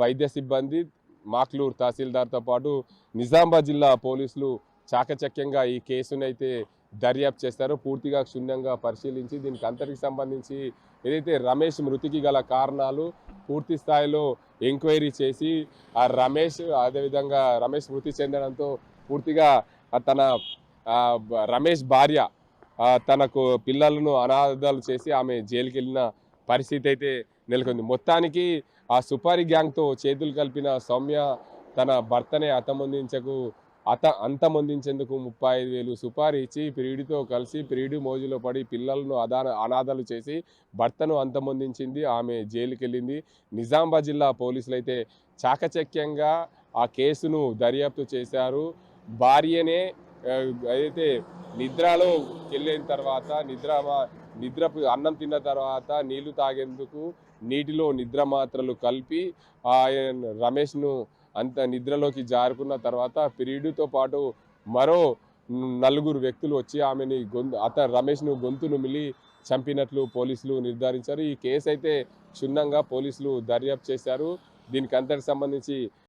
వైద్య సిబ్బంది, మాక్లూర్ తహసీల్దార్తో పాటు నిజామాబాద్ జిల్లా పోలీసులు చాకచక్యంగా ఈ కేసునైతే దర్యాప్తు చేస్తారు. పూర్తిగా క్షుణ్ణంగా పరిశీలించి దీనికి అంతటికి సంబంధించి ఏదైతే రమేష్ మృతికి గల కారణాలు పూర్తి స్థాయిలో ఎంక్వైరీ చేసి ఆ అదేవిధంగా రమేష్ మృతి చెందడంతో పూర్తిగా తన రమేష్ భార్య తనకు పిల్లలను అనాథాలు చేసి ఆమె జైలుకి వెళ్ళిన పరిస్థితి అయితే నెలకొంది. మొత్తానికి ఆ సుపారీ గ్యాంగ్తో చేతులు కలిపిన సౌమ్య తన భర్తనే అంతమొందించేందుకు 35,000 సుపారీ ఇచ్చి ప్రియుడితో కలిసి ప్రియుడి మోజులో పడి పిల్లలను అనాథాలు చేసి భర్తను అంతమొందించింది. ఆమె జైలుకి వెళ్ళింది. నిజామాబాద్ జిల్లా పోలీసులు అయితే చాకచక్యంగా ఆ కేసును దర్యాప్తు చేశారు. భార్యనే అయితే నిద్రలో వెళ్ళిన తర్వాత అన్నం తిన్న తర్వాత నీళ్లు తాగేందుకు నీటిలో నిద్ర మాత్రలు కలిపి రమేష్ను అంత నిద్రలోకి జారుకున్న తర్వాత ప్రియుడితో పాటు మరో 4 వ్యక్తులు వచ్చి ఆమెని రమేష్ను గొంతు నుమిలి చంపినట్లు పోలీసులు నిర్ధారించారు. ఈ కేసు అయితే క్షుణ్ణంగా పోలీసులు దర్యాప్తు చేశారు. దీనికి అంతటికి సంబంధించి